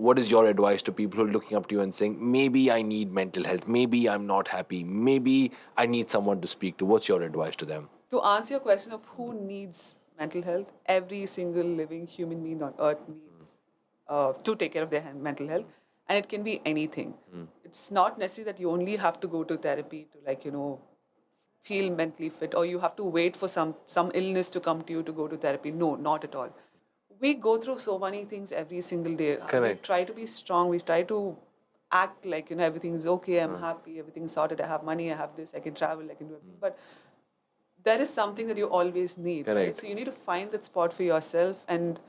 what is your advice to people who are looking up to you and saying, maybe I need mental health, maybe I'm not happy, maybe I need someone to speak to? What's your advice to them? To answer your question of who needs mental health, every single living human being on earth needs to take care of their mental health, and it can be anything. It's not necessary that you only have to go to therapy to feel mentally fit, or you have to wait for some illness to come to you to go to therapy. No, not at all. We go through so many things every single day. We Correct. try to be strong. We try to act like everything is okay. I'm happy. Everything's sorted. I have money. I have this. I can travel. I can do everything. But there is something that you always need, right? Correct. So you need to find that spot for yourself and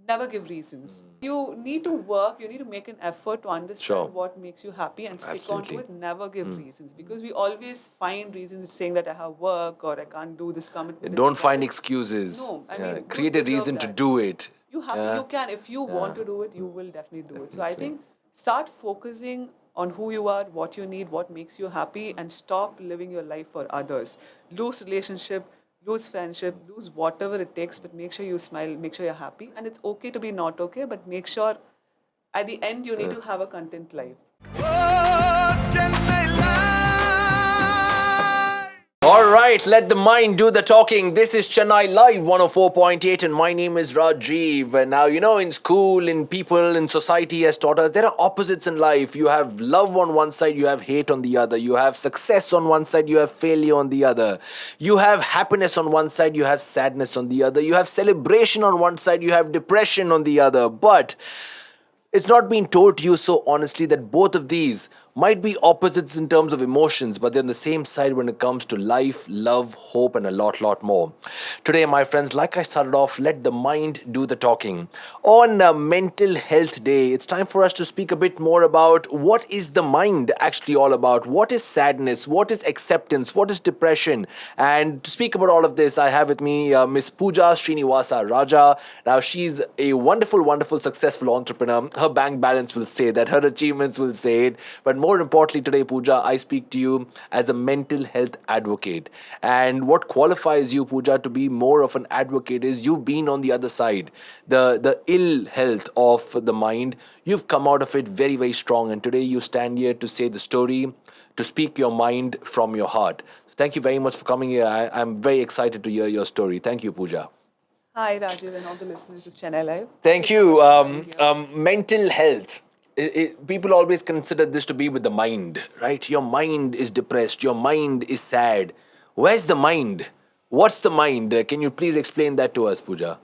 never give reasons. You need to work, you need to make an effort to understand Sure. what makes you happy and stick on to Absolutely. it. Never give reasons, because we always find reasons saying that I have work or I can't do this commitment. Don't find excuses. No, I Yeah, mean, you create a deserve reason to that. do it. You have Yeah. you can, if you want to do it, you will definitely do it. So I Definitely. think start focusing on who you are, what you need, what makes you happy, and stop living your life for others. Lose relationship, lose friendship, lose whatever it takes, but make sure you smile, make sure you're happy. And it's okay to be not okay, but make sure at the end you need to have a content life. All right, let the mind do the talking. This is Chennai Live 104.8, and my name is Rajiv. And now, in school, in people, in society has taught us there are opposites in life. You have love on one side, you have hate on the other. You have success on one side, you have failure on the other. You have happiness on one side, you have sadness on the other. You have celebration on one side, you have depression on the other. But it's not being told to you so honestly that both of these might be opposites in terms of emotions, but they're on the same side when it comes to life, love, hope, and a lot more. Today, my friends, like I started off, let the mind do the talking. On Mental Health Day, it's time for us to speak a bit more about what is the mind actually all about? What is sadness? What is acceptance? What is depression? And to speak about all of this, I have with me Miss Pooja Srinivasa Raja. Now, she's a wonderful, successful entrepreneur. Her bank balance will say that, her achievements will say it. But more importantly today, Pooja, I speak to you as a mental health advocate. And what qualifies you, Pooja, to be more of an advocate is you've been on the other side, the ill health of the mind. You've come out of it very strong. And today you stand here to say the story, to speak your mind from your heart. Thank you very much for coming here. I'm very excited to hear your story. Thank you, Pooja. Hi, Rajiv, and all the listeners of Chennai Live. Thank So you. much for having me here. Mental health. People always consider this to be with the mind, right? Your mind is depressed. Your mind is sad. Where's the mind? What's the mind? Can you please explain that to us, Pooja?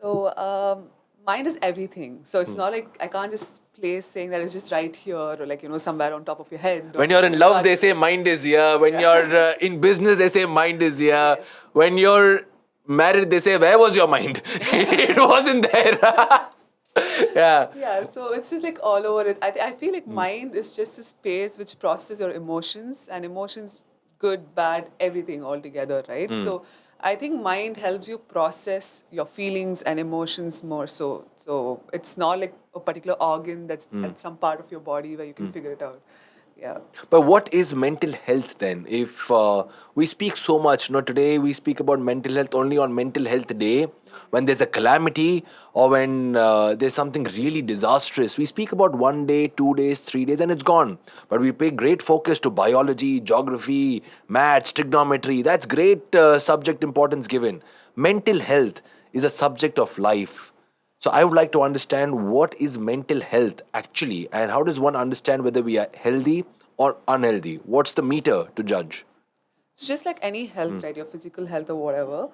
So, mind is everything. So it's not like I can't just place saying that it's just right here or somewhere on top of your head. When you're in love, they say mind is here. When you're in business, they say mind is here. Yes. When you're married, they say, where was your mind? It wasn't there. Yeah. Yeah, so it's just like all over it. I feel like mind is just a space which processes your emotions, and emotions, good, bad, everything all together, right? So I think mind helps you process your feelings and emotions more so. So it's not like a particular organ that's at some part of your body where you can figure it out. Yeah. But what is mental health then? If we speak so much, today we speak about mental health only on Mental Health Day, when there's a calamity or when there's something really disastrous. We speak about 1 day, 2 days, 3 days, and it's gone. But we pay great focus to biology, geography, maths, trigonometry. That's great subject importance given. Mental health is a subject of life. So I would like to understand what is mental health actually, and how does one understand whether we are healthy or unhealthy? What's the meter to judge? It's just like any health, right? Your physical health or whatever.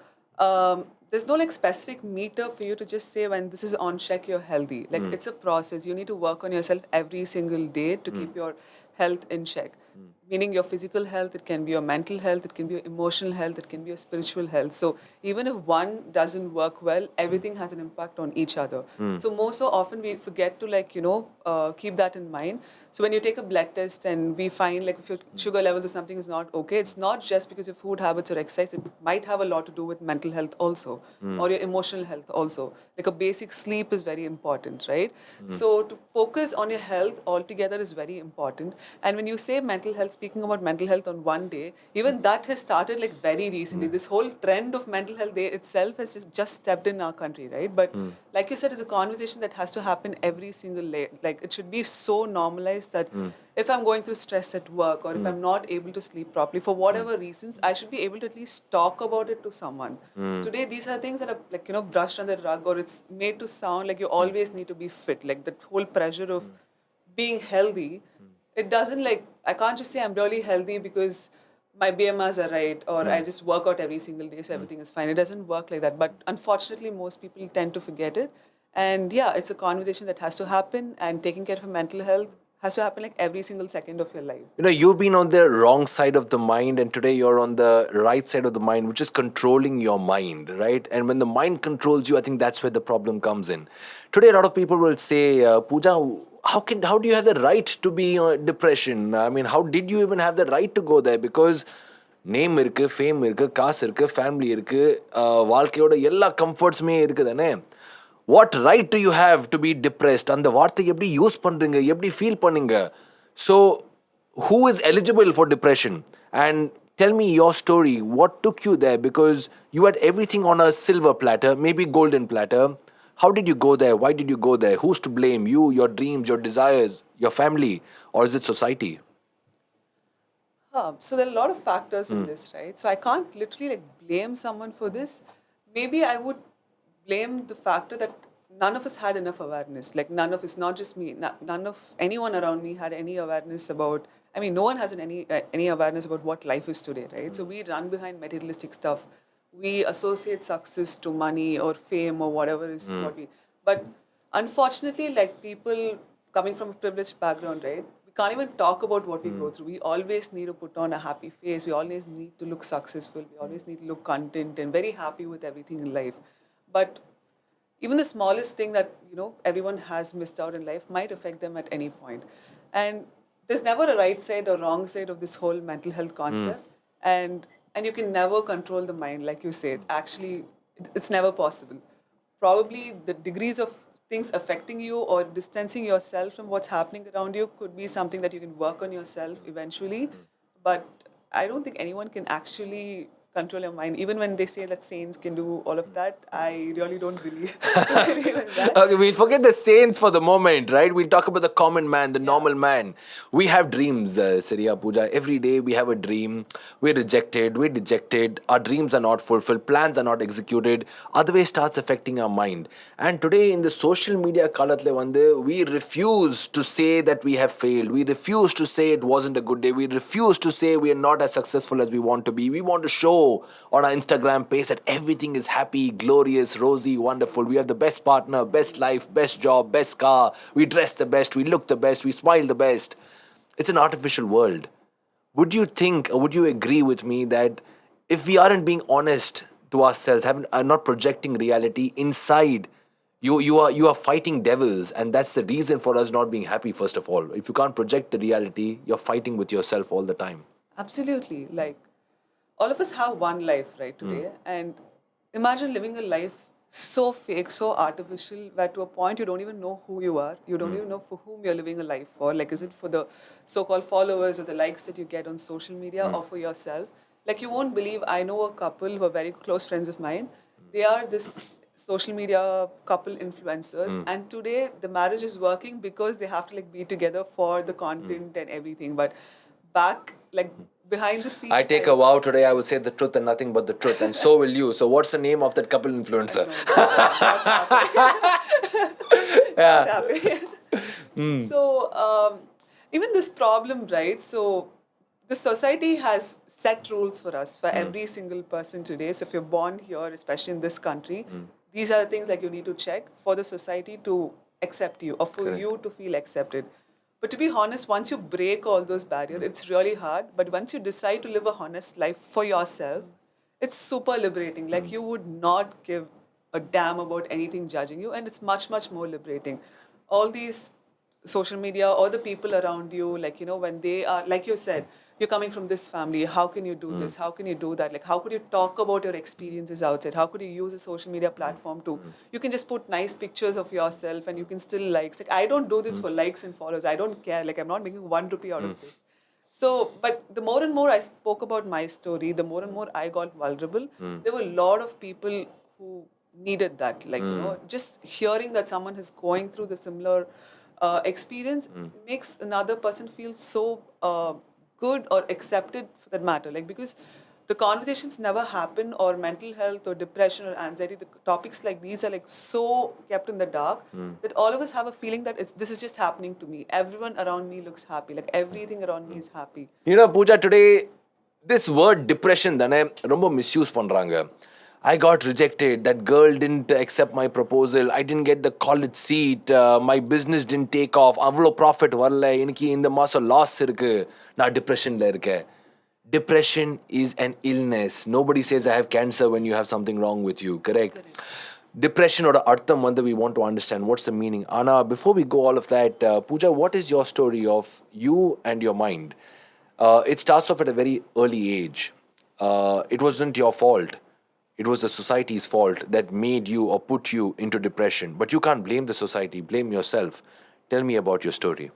There's no like specific meter for you to just say when this is on check, you're healthy. Like it's a process. You need to work on yourself every single day to keep your health in check. Meaning your physical health, it can be your mental health, it can be your emotional health, it can be your spiritual health. So even if one doesn't work well, everything has an impact on each other. So more so often we forget to keep that in mind. So when you take a blood test and we find like if your sugar levels or something is not okay, it's not just because of food habits or exercise. It might have a lot to do with mental health also, or your emotional health also. Like a basic sleep is very important, right? So to focus on your health altogether is very important. And when you say mental health, speaking about mental health on one day, even that has started like very recently. This whole trend of mental health day itself has just stepped in our country, right? But like you said, it's a conversation that has to happen every single day. Like it should be so normalized that if I'm going through stress at work or if I'm not able to sleep properly for whatever reasons, I should be able to at least talk about it to someone. Today, these are things that are like, brushed under the rug, or it's made to sound like you always need to be fit. Like the whole pressure of being healthy, it doesn't like, I can't just say I'm really healthy because my BMRs are right or I just work out every single day so everything is fine. It doesn't work like that. But unfortunately, most people tend to forget it. And yeah, it's a conversation that has to happen, and taking care of your mental health has to happen like every single second of your life. You've been on the wrong side of the mind, and today you're on the right side of the mind, which is controlling your mind, right? And when the mind controls you, I think that's where the problem comes in. Today, a lot of people will say, Pooja, how do you have the right to be depression? I mean, how did you even have the right to go there? Because name இருக்கு, fame இருக்கு, காசு இருக்கு, family இருக்கு, வாழ்க்கையோட எல்லா கம்ஃபர்ட்ஸுமே இருக்குதானே. What right do you have to be depressed? அந்த வார்த்தையை எப்படி யூஸ் பண்ணுறீங்க, எப்படி ஃபீல் பண்ணுங்க? So who is eligible for depression? And tell me your story. What took you there? Because you had everything on a silver platter, maybe golden platter. How did you go there? Why did you go there? Who's to blame? You, your dreams, your desires, your family, or is it society? So there are a lot of factors in this, right? So I can't literally like blame someone for this. Maybe I would blame the factor that none of us had enough awareness. Like none of us, not just me, none of anyone around me had any awareness about. I mean, no one has any awareness about what life is today, right? So we run behind materialistic stuff. We associate success to money or fame or whatever is what we. But unfortunately, like people coming from a privileged background, right? We can't even talk about what we go through. We always need to put on a happy face. We always need to look successful. We always need to look content and very happy with everything in life. But even the smallest thing that everyone has missed out in life might affect them at any point. And there's never a right side or wrong side of this whole mental health concept. And you can never control the mind, like you say. It's never possible. Probably the degrees of things affecting you or distancing yourself from what's happening around you could be something that you can work on yourself eventually. But I don't think anyone can actually control your mind. Even when they say that saints can do all of that, I really don't believe in that. Okay, we'll forget the saints for the moment, right? We'll talk about the common man, the normal man. We have dreams, Siriya, Pooja. Every day we have a dream. We're rejected, we're dejected. Our dreams are not fulfilled, plans are not executed. Otherwise starts affecting our mind. And today in the social media kalatle vande, we refuse to say that we have failed. We refuse to say it wasn't a good day. We refuse to say we are not as successful as we want to be. We want to show on our Instagram page that everything is happy, glorious, rosy, wonderful. We have the best partner, best life, best job, best car. We dress the best, we look the best, we smile the best. It's an artificial world. Would you think, or would you agree with me that if we aren't being honest to ourselves, are not projecting reality inside, you are fighting devils, and that's the reason for us not being happy? First of all, if you can't project the reality, you're fighting with yourself all the time. Absolutely. Like, all of us have one life, right, today. And imagine living a life so fake, so artificial, where to a point you don't even know who you are. You don't even know for whom you're living a life for. Like, is it for the so-called followers or the likes that you get on social media, or for yourself? Like, you won't believe, I know a couple who are very close friends of mine. They are this social media couple influencers, and today the marriage is working because they have to like be together for the content and everything. But back, like, behind the scenes, I take a vow today, I will say the truth and nothing but the truth, and so will you. So what's the name of that couple influencer? Not happening. So even this problem, right? So the society has set rules for us, for every single person today. So if you're born here, especially in this country, these are the things like you need to check for the society to accept you, or for you to feel accepted. But to be honest, once you break all those barriers, it's really hard. But once you decide to live a honest life for yourself, it's super liberating. Like, you would not give a damn about anything judging you, and it's much, much more liberating. All these social media or the people around you, like, when they are, like you said, you're coming from this family, how can you do this? How can you do that? Like, how could you talk about your experiences outside? How could you use a social media platform to, you can just put nice pictures of yourself and you can still likes. Like, I don't do this for likes and follows. I don't care. Like, I'm not making 1 rupee out of this. So, but the more and more I spoke about my story, the more and more I got vulnerable. There were a lot of people who needed that. Like, just hearing that someone is going through the similar experience makes another person feel so good or accepted for that matter. Like, because the conversations never happen, or mental health or depression or anxiety, the topics like these are like so kept in the dark that all of us have a feeling that this is just happening to me. Everyone around me looks happy. Like, everything around me is happy. You know, Pooja, today, this word depression, தானே ரொம்ப misuse பண்றாங்க. I got rejected. That girl didn't accept my proposal. I didn't get the college seat. My business didn't take off. அவ்வளோ profit வரல. எனக்கு இந்த மாசம் loss இருக்கு. நான் depressionல இருக்கேன். Depression is an illness. Nobody says I have cancer when you have something wrong with you. Correct? Depression or artham வந்து we want to understand. What's the meaning? Anna, before we go all of that, Pooja, what is your story of you and your mind? It starts off at a very early age. It wasn't your fault. It was the society's fault that made you or put you into depression. But you can't blame the society, blame yourself. Tell me about your story.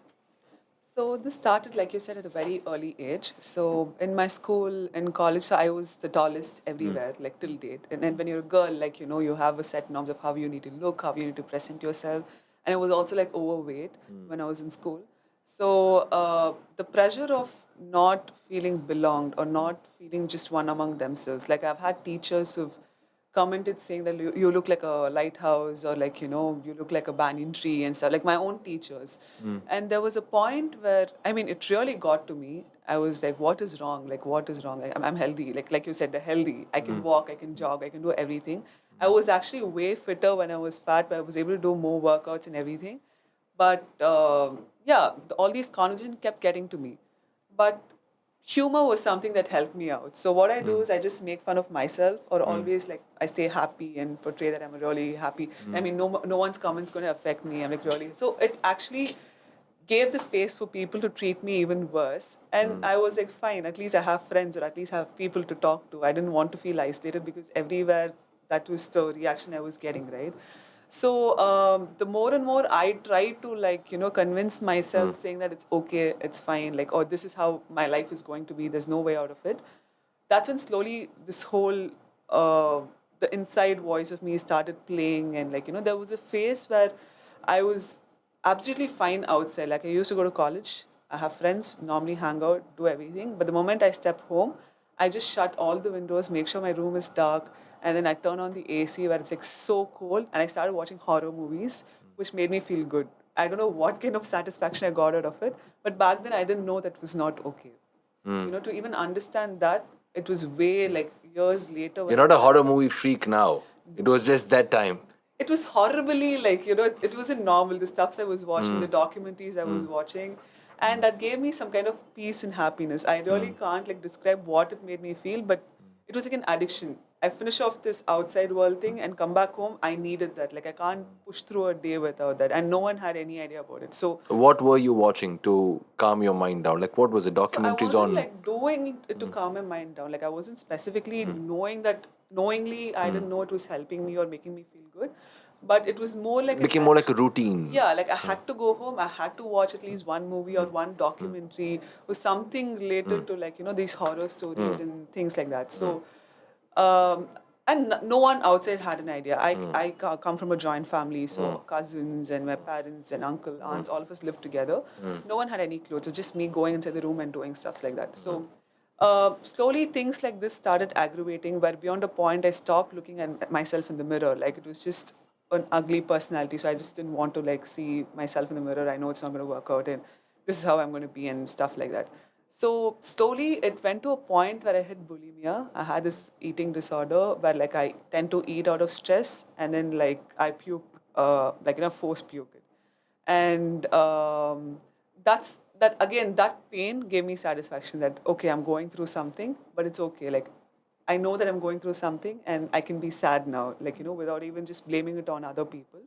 So this started, like you said, at a very early age. So in my school, in college, so I was the tallest everywhere, like till date. And then when you're a girl, like, you have a set norms of how you need to look, how you need to present yourself. And I was also like overweight when I was in school. So the pressure of not feeling belonged or not feeling just one among themselves. Like, I've had teachers who've commented saying that you look like a lighthouse, or like, you look like a banyan tree and stuff, like my own teachers. And there was a point where, I mean, it really got to me. I was like, what is wrong? Like, what is wrong? I'm healthy. Like you said, the healthy. I can walk, I can jog, I can do everything. I was actually way fitter when I was fat, but I was able to do more workouts and everything. But yeah, all these conversations kept getting to me. But humor was something that helped me out. So what I do is I just make fun of myself, or always like I stay happy and portray that I'm really happy. I mean, no one's comment's going to affect me. I'm like really. So it actually gave the space for people to treat me even worse. And I was like, fine, at least I have friends, or at least have people to talk to. I didn't want to feel isolated, because everywhere that was the reaction I was getting, right? So the more and more I try to, like, convince myself, saying that it's okay, it's fine, like, oh, this is how my life is going to be, there's no way out of it. That's when slowly this whole the inside voice of me started playing. And like, there was a phase where I was absolutely fine outside. Like, I used to go to college, I have friends, normally hang out, do everything. But the moment I step home, I just shut all the windows, make sure my room is dark, and then I turn on the AC where it's like so cold, and I started watching horror movies, which made me feel good. I don't know what kind of satisfaction I got out of it, but back then I didn't know that was not okay. To even understand that, it was way like years later when You're I not a started. horror movie freak now. It was just that time. It was horribly, like, it wasn't normal, the stuffs I was watching, the documentaries I was watching. And that gave me some kind of peace and happiness. I really can't like describe what it made me feel, but it was like an addiction. I finish off this outside world thing and come back home. I needed that. Like, I can't push through a day without that. And no one had any idea about it. So What were you watching to calm your mind down? Like, what was it? So I Documentaries wasn't on. like doing it to calm my mind down. Like, I wasn't specifically knowing that, knowingly, I didn't know it was helping me or making me feel good. But it was more like It an became more like a addiction. routine. Yeah, like I had to go home, I had to watch at least one movie or one documentary or something related to, like, these horror stories and things like that. So, um, and no one outside had an idea. I come from a joint family, so cousins and my parents and uncle, aunts, all of us lived together. No one had any clue. It was just me going inside the room and doing stuff like that. So slowly things like this started aggravating, where beyond a point I stopped looking at myself in the mirror. Like, it was just an ugly personality. So I just didn't want to like see myself in the mirror. I know it's not going to work out, and this is how I'm going to be and stuff like that. So slowly it went to a point where I hit bulimia. I had this eating disorder where like I tend to eat out of stress, and then like I puke, like, force puke it. And that's that again, that pain gave me satisfaction that, okay, I'm going through something, but it's okay. Like, I know that I'm going through something and I can be sad now, like, without even just blaming it on other people.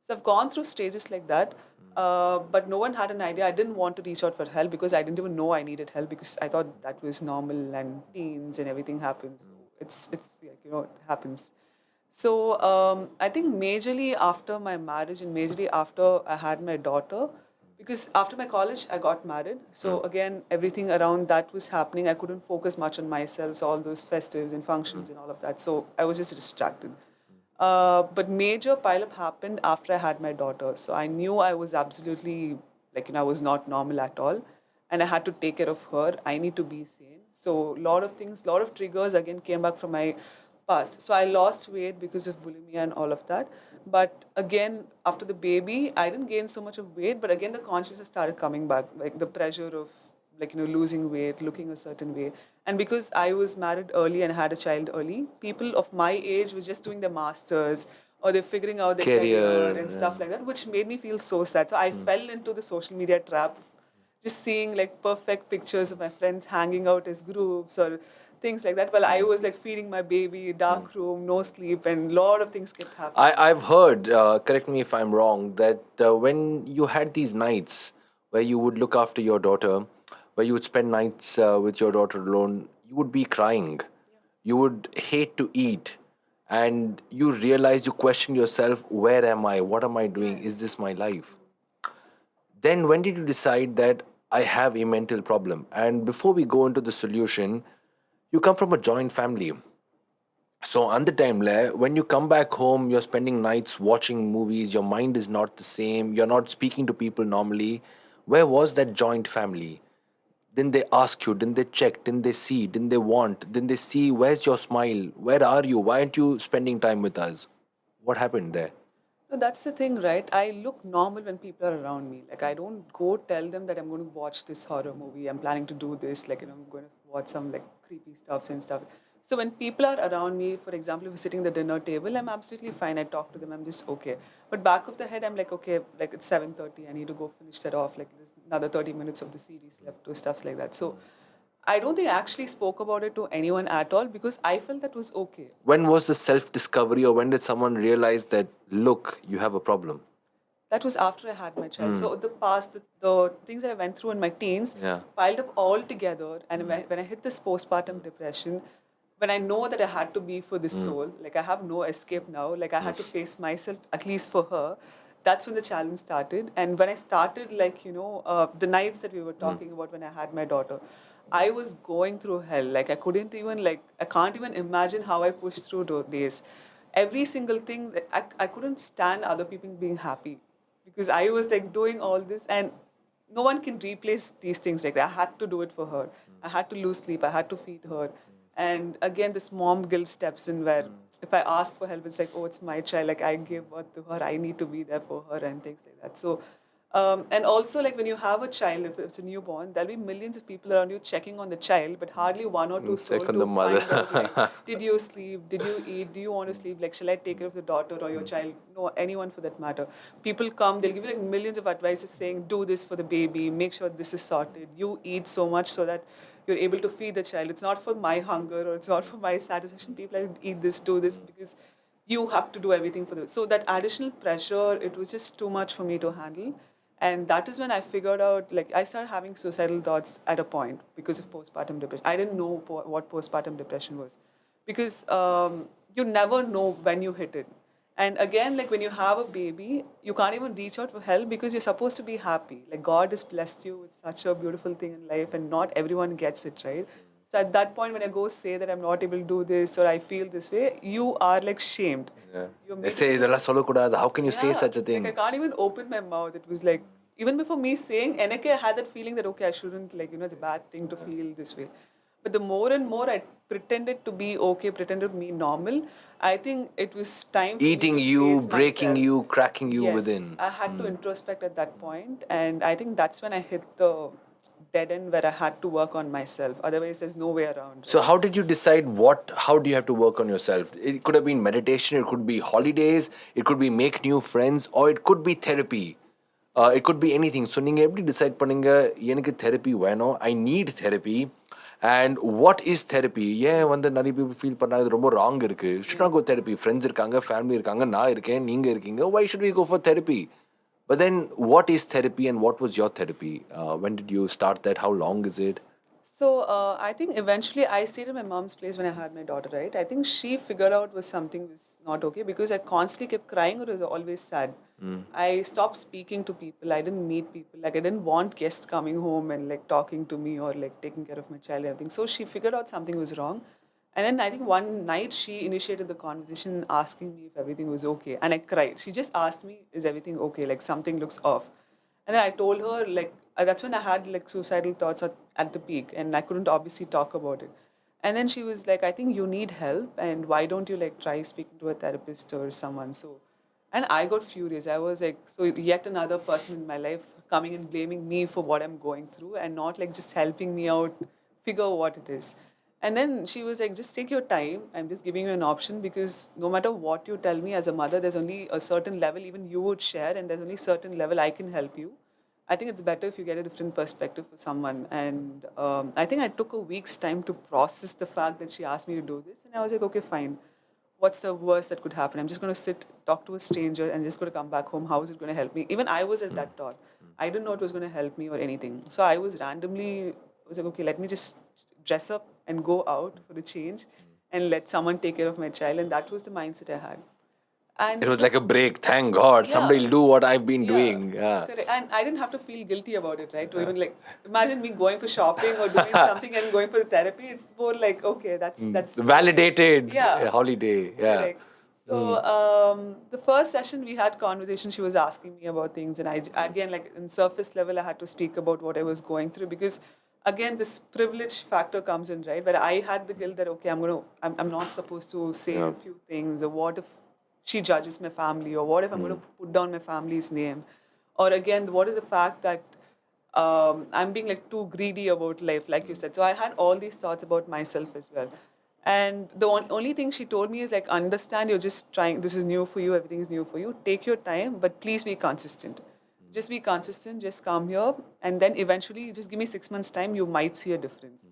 So I've gone through stages like that. But no one had an idea. I didn't want to reach out for help because I didn't even know I needed help because I thought that was normal and teens and everything happens. So it's like, it happens. So I think majorly after my marriage and majorly after I had my daughter, because after my college I got married. So again, everything around that was happening. I couldn't focus much on myself. So all those festives and functions and all of that. So I was just distracted. But major pileup happened after I had my daughter. So I knew I was absolutely like, I was not normal at all. And I had to take care of her. I need to be sane. So a lot of things, a lot of triggers again came back from my past. So I lost weight because of bulimia and all of that. But again, after the baby, I didn't gain so much of weight. But again, the consciousness started coming back, like the pressure of like losing weight, looking a certain way. And because I was married early and had a child early, people of my age were just doing their masters or they're figuring out their career Career. and stuff like that, which made me feel so sad. So I fell into the social media trap, just seeing like perfect pictures of my friends hanging out as groups or things like that. While I was like feeding my baby, dark room, no sleep, and a lot of things kept happening. I've heard, correct me if I'm wrong, that when you had these nights where you would look after your daughter, where you would spend nights with your daughter alone, you would be crying. You would hate to eat. And you realize, you question yourself, where am I? What am I doing? Is this my life? Then when did you decide that I have a mental problem? And before we go into the solution, you come from a joint family. So on the time when you come back home, you're spending nights watching movies, your mind is not the same, you're not speaking to people normally. Where was that joint family? Didn't they ask you? Didn't they check? Didn't they see? Didn't they want? Didn't they see where's your smile? Where are you? Why aren't you spending time with us? What happened there? No, that's the thing, right? I look normal when people are around me. Like, I don't go tell them that I'm going to watch this horror movie. I'm planning to do this. Like, I'm going to watch some like creepy stuff and stuff. So when people are around me, for example, if we're sitting at the dinner table, I'm absolutely fine. I talk to them. I'm just okay. But back of the head, I'm like, okay, like it's 7:30. I need to go finish that off. Like, there's another 30 minutes of the series left to stuff like that. So I don't think I actually spoke about it to anyone at all because I felt that was okay. When was the self discovery, or when did someone realize that, look, you have a problem? That was after I had my child. So the things that I went through in my teens Yeah. piled up all together. And when I hit this postpartum depression, when I know that I had to be for this soul, like I have no escape now, like I had to face myself, at least for her, that's when the challenge started. And when I started, like, the nights that we were talking about when I had my daughter, I was going through hell. Like I couldn't even, like, I can't even imagine how I pushed through those days. Every single thing, I couldn't stand other people being happy because I was like doing all this and no one can replace these things. Like I had to do it for her. I had to lose sleep. I had to feed her. And again, this mom guilt steps in where if I ask for help, it's like, oh, it's my child. Like I gave birth to her. I need to be there for her and things like that. So, and also like when you have a child, if it's a newborn, there'll be millions of people around you checking on the child, but hardly one or two soul Check on the to mother. find out like, did you sleep? Did you eat? Do you want to sleep? Like, shall I take care of the daughter or your child? No, anyone for that matter. People come, they'll give you like millions of advices saying, do this for the baby, make sure this is sorted. You eat so much so that you're able to feed the child. It's not for my hunger or it's not for my satisfaction. People are eat this, do this because you have to do everything for this. So that additional pressure, it was just too much for me to handle. And that is when I figured out, like, I started having suicidal thoughts at a point because of postpartum depression. I didn't know what postpartum depression was because you never know when you hit it. And again, like when you have a baby, you can't even reach out for help because you're supposed to be happy. Like God has blessed you with such a beautiful thing in life, and not everyone gets it, right? So at that point, when I go say that I'm not able to do this or I feel this way, you are like shamed. Yeah. You're They made to say, feel "Idella sollakudadu." How can you say such a like thing? I can't even open my mouth. It was like even before me saying NK, I had that feeling that okay, I shouldn't, like, it's a bad thing to feel this way. But the more and more I pretended to be okay, pretended to be normal, I think it was time for me Eating to you, face breaking myself. you, cracking you Yes, within. I had to introspect at that point, and I think that's when I hit the dead end where I had to work on myself. Otherwise, there's no way around, So right? how did you decide how do you have to work on yourself? It could have been meditation, it could be holidays, it could be make new friends, or it could be therapy. It could be anything. So நீங்க எப்படி decide பண்ணீங்க எனக்கு therapy வேணும், I need therapy, and what is therapy? ஏன் நிறைய people feel பண்ணாங்க இது ரொம்ப ராங் இருக்கு, should not go therapy, friends இருக்காங்க, ஃபேமிலி இருக்காங்க, நான் இருக்கேன், நீங்க இருக்கீங்க, why should we go for therapy? But then, what is therapy and what was your therapy? When did you start that? How long is it? So I think eventually I stayed at my mom's place when I had my daughter, right? I think she figured out was something was not okay because I constantly kept crying or was always sad. I stopped speaking to people. I didn't meet people. Like I didn't want guests coming home and like talking to me or like taking care of my child and everything. So she figured out something was wrong. And then I think one night she initiated the conversation asking me if everything was okay. And I cried. She just asked me, is everything okay? Like something looks off. And then I told her, like, that's when I had like suicidal thoughts at the peak, and I couldn't obviously talk about it. And then she was like, I think you need help, and why don't you like try speaking to a therapist or someone? So, and I got furious. I was like, so yet another person in my life coming and blaming me for what I'm going through and not like just helping me out figure what it is. And then she was like, just take your time. I'm just giving you an option because no matter what you tell me as a mother, there's only a certain level even you would share, and there's only certain level I can help you. I think it's better if you get a different perspective for someone. And I think I took a week's time to process the fact that she asked me to do this. And I was like, okay, fine. What's the worst that could happen? I'm just going to sit, talk to a stranger, and just going to come back home. How is it going to help me? Even I was at that thought. I didn't know it was going to help me or anything. So I was randomly, I was like, okay, let me just dress up and go out for a change and let someone take care of my child. And that was the mindset I had. It And was like a break. Thank God, somebody yeah, will do what I've been yeah, doing. Yeah. correct. And I didn't have to feel guilty about it, right? To even like imagine me going for shopping or doing something and going for the therapy. It's more like okay, that's okay. Validated Yeah, holiday. Yeah. correct. So the first session we had conversation. She was asking me about things, and I again like in surface level I had to speak about what I was going through because again this privilege factor comes in, right? Where I had the guilt that okay, I'm not supposed to say Yeah. a few things, or what if she judges my family, or what if I'm going to put down my family's name, or again what is the fact that I'm being like too greedy about life, like you said. So I had all these thoughts about myself as well. And the only thing she told me is like, understand you're just trying, this is new for you, everything is new for you. Take your time, but please be consistent. Just be consistent, just come here, and then eventually, just give me 6 months' time, you might see a difference.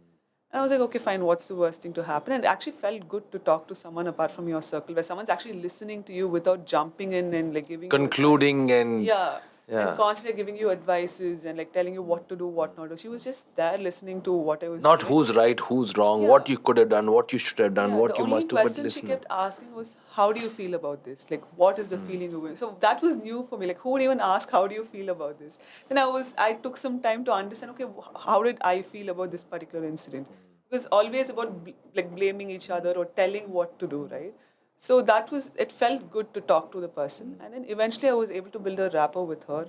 And I was like, okay, fine, what's the worst thing to happen? And it actually felt good to talk to someone apart from your circle, where someone's actually listening to you without jumping in and like giving you advice. Concluding and Yeah. And yeah. constantly giving you advices and like telling you what to do, what not to do. She was just there listening to what I was Not doing. who's right, who's wrong, what Yeah. you could have done, what you should have done, Yeah, the what you only must do, but question she listen. kept asking was, how do you feel about this? Like, what is the feeling you're going? So that was new for me. Like, who would even ask, how do you feel about this? Then I took some time to understand, okay, how did I feel about this particular incident? Because always about like blaming each other or telling what to do, right? So it felt good to talk to the person. And then eventually I was able to build a rapport with her.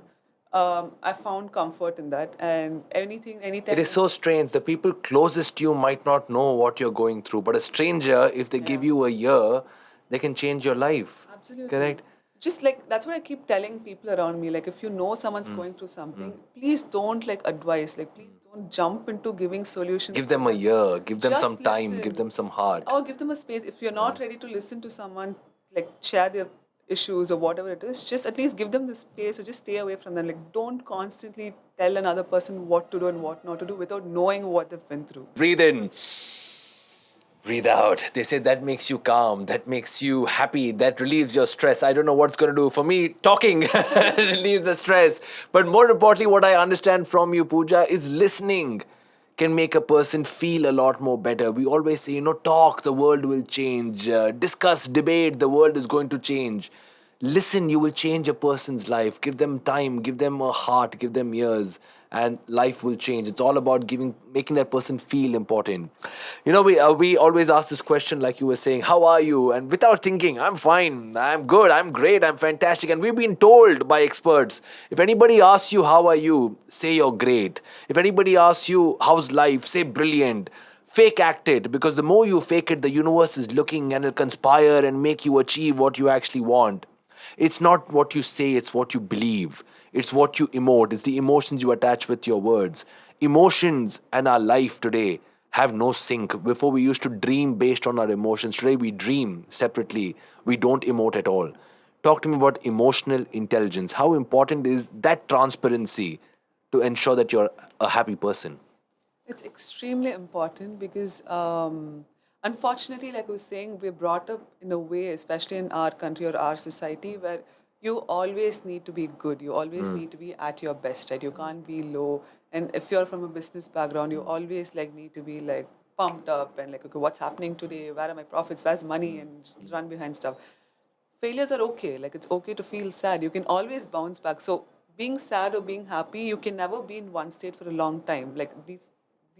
I found comfort in that. And It anytime, is so strange. The people closest to you might not know what you're going through, but a stranger, if they yeah. give you a year, they can change your life. Absolutely. Correct? Just like that's what I keep telling people around me. Like if you know someone's going through something, please don't like advise. Like please don't jump into giving solutions Give for them a them. year, give them some Just time, give listen. them some heart. Or give them a space. If you're not ready to listen to someone, like share their issues or whatever it is, just at least give them the space or just stay away from them. Like don't constantly tell another person what to do and what not to do without knowing what they've been through. Breathe in, breathe out. They say that makes you calm, that makes you happy, that relieves your stress. I don't know what's going to do. For me, talking relieves the stress. But more importantly, what I understand from you, Pooja, is listening can make a person feel a lot more better. We always say, talk, the world will change. Discuss, debate, the world is going to change. Listen, you will change a person's life. Give them time, give them a heart, give them ears, and life will change. It's all about making that person feel important. We always ask this question, like you were saying, how are you? And without thinking, I'm fine, I'm good, I'm great, I'm fantastic. And we've been told by experts, if anybody asks you, how are you? Say you're great. If anybody asks you, how's life? Say brilliant. Fake act it, because the more you fake it, the universe is looking and it'll conspire and make you achieve what you actually want. It's not what you say, it's what you believe. It's what you emote, it's the emotions you attach with your words. Emotions and our life today have no sync. Before we used to dream based on our emotions. Today we dream separately. We don't emote at all. Talk to me about emotional intelligence. How important is that transparency to ensure that you're a happy person? It's extremely important because, unfortunately, like I was saying, we're brought up in a way, especially in our country or our society, where you always need to be good. You always need to be at your best, right? You can't be low. And if you're from a business background, you always like need to be like pumped up and like, okay, what's happening today? Where are my profits? Where's money? And run behind stuff. Failures are okay. Like it's okay to feel sad. You can always bounce back. So being sad or being happy, you can never be in one state for a long time. Like these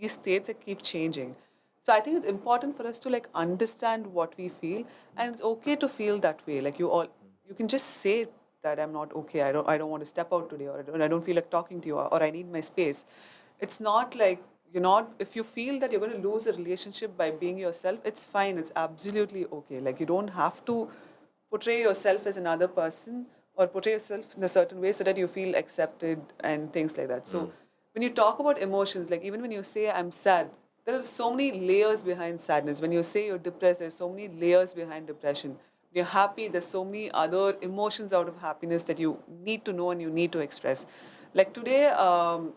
states that keep changing. So I think it's important for us to like understand what we feel, and it's okay to feel that way. Like you can just say that I'm not okay. I don't want to step out today, or I don't feel like talking to you, or I need my space. It's not like you're not, if you feel that you're going to lose a relationship by being yourself, it's fine. It's absolutely okay. Like you don't have to portray yourself as another person or portray yourself in a certain way so that you feel accepted and things like that. So when you talk about emotions, like even when you say I'm sad, there are so many layers behind sadness. When you say you're depressed, there's so many layers behind depression. When you're happy, there's so many other emotions out of happiness that you need to know and you need to express. Like today,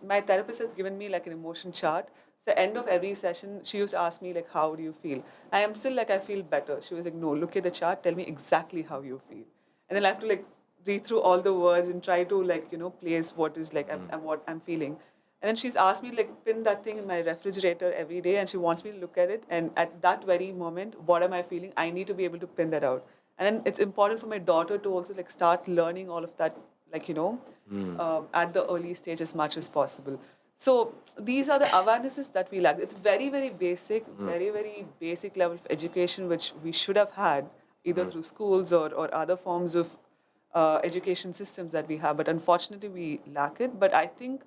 my therapist has given me like an emotion chart. So end of every session, she used to ask me like, "How do you feel?" I am still like, "I feel better." She was like, "No, look at the chart. Tell me exactly how you feel." And then I have to like read through all the words and try to like place what is like what I'm feeling. And then she's asked me like pin that thing in my refrigerator every day, and she wants me to look at it. And at that very moment, what am I feeling? I need to be able to pin that out. And then it's important for my daughter to also like start learning all of that, like at the early stage as much as possible. So these are the awarenesses that we lack. It's very, very basic, very, very basic level of education which we should have had either through schools or other forms of education systems that we have. But unfortunately, we lack it. But I think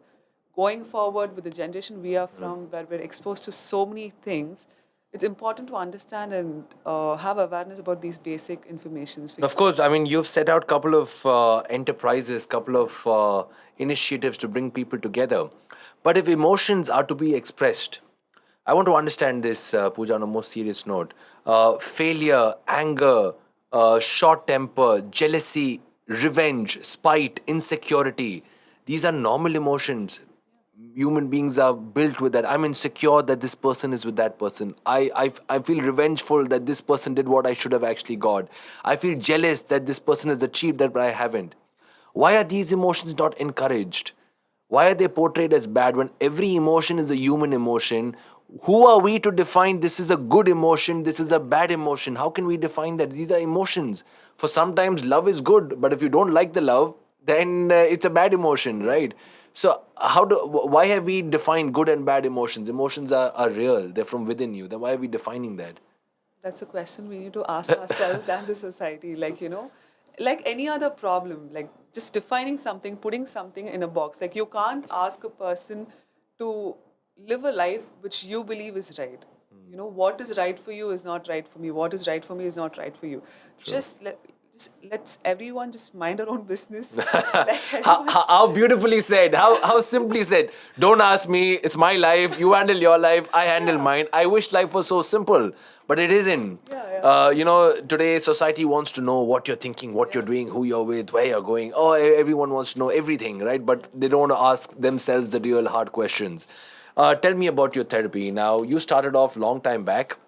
going forward with the generation we are from, where we're exposed to so many things, it's important to understand and have awareness about these basic informations. Of course, I mean, you've set out a couple of enterprises, couple of initiatives to bring people together. But if emotions are to be expressed, I want to understand this, Pooja, on a more serious note. Failure, anger, short temper, jealousy, revenge, spite, insecurity. These are normal emotions. Human beings are built with that. I'm insecure that this person is with that person. I feel revengeful that this person did what I should have actually got. I feel jealous that this person has achieved that but I haven't. Why are these emotions not encouraged? Why are they portrayed as bad when every emotion is a human emotion? Who are we to define this is a good emotion, this is a bad emotion? How can we define that? These are emotions. For sometimes love is good, but if you don't like the love, then it's a bad emotion, right? So why have we defined good and bad emotions? Emotions are real, they're from within you. Then why are we defining that? That's a question we need to ask ourselves and the society. Like, like any other problem, like just defining something, putting something in a box. Like, you can't ask a person to live a life which you believe is right. What is right for you is not right for me. What is right for me is not right for you. Just let's everyone just mind our own business. Let how, everyone. how how beautifully said, how simply said. Don't ask me, it's my life, you handle your life, I handle Yeah, mine. I wish life was so simple, but it isn't. yeah, yeah. Today society wants to know what you're thinking, what you're Yeah. doing, who you're with, where you're going. Oh, everyone wants to know everything, right? But they don't want to ask themselves the real hard questions. Tell me about your therapy. Now, you started off long time back.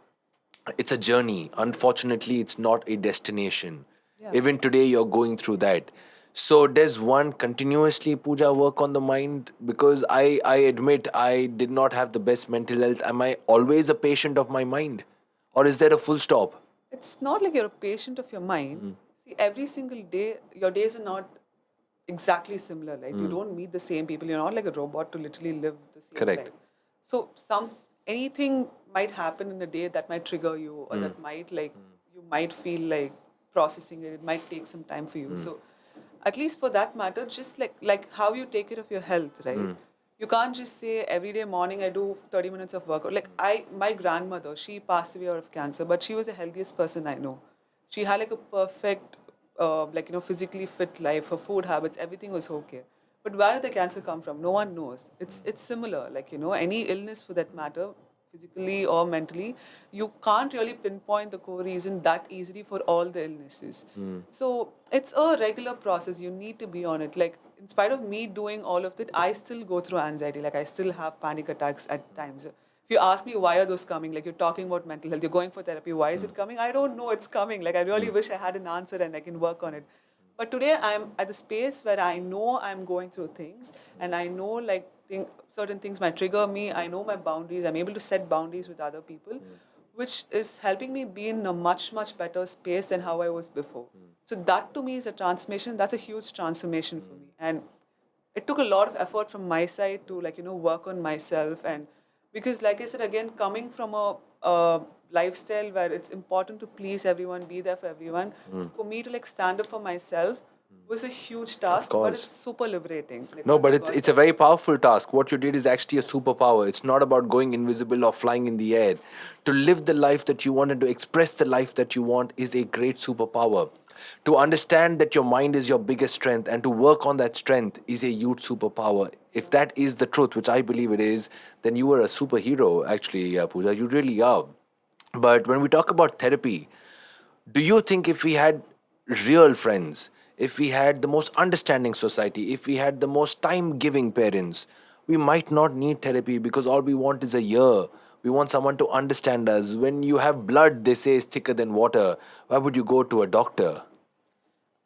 It's a journey. Unfortunately, it's not a destination. Yeah. Even today, you're going through that. So, does one continuously, Puja, work on the mind? Because I admit I did not have the best mental health. Am I always a patient of my mind? Or is there a full stop? It's not like you're a patient of your mind. See, every single day, your days are not exactly similar. Like you don't meet the same people. You're not like a robot to literally live the same Correct. life. So anything might happen in a day that might trigger you, or that might like you might feel like processing it. It might take some time for you. So at least for that matter, just like how you take care of your health, right? You can't just say every day morning I do 30 minutes of workout. Like my grandmother, she passed away out of cancer, but she was the healthiest person I know. She had like a perfect, physically fit life. Her food habits, everything was okay. But where did the cancer come from? No one knows. It's similar. Like any illness for that matter, physically or mentally, you can't really pinpoint the core reason that easily for all the illnesses. So it's a regular process. You need to be on it. Like in spite of me doing all of that, I still go through anxiety. Like I still have panic attacks at times. If you ask me why are those coming, like you're talking about mental health, you're going for therapy, why is it coming? I don't know, it's coming. Like I really wish I had an answer and I can work on it. But today I'm at the space where I know I'm going through things, and I know like certain things might trigger me. I know my boundaries. I'm able to set boundaries with other people, which is helping me be in a much, much better space than how I was before. So that to me is a transformation. That's a huge transformation for me. And it took a lot of effort from my side to work on myself. And because like I said again, coming from a lifestyle where it's important to please everyone, be there for everyone, for me to like stand up for myself was a huge Of task, but it's course. super liberating, like No, once but I it's got it's a there. very powerful task. What you did is actually a superpower. It's not about going invisible or flying in the air. To live the life that you want and to express the life that you want is a great superpower. To understand that your mind is your biggest strength and to work on that strength is a huge superpower. If that is the truth, which I believe it is, then you are a superhero, actually, Pooja. You really are. But when we talk about therapy, do you think if we had real friends, if we had the most understanding society, if we had the most time giving parents, we might not need therapy because all we want is a year. We want someone to understand us. When you have blood, they say is thicker than water. Why would you go to a doctor?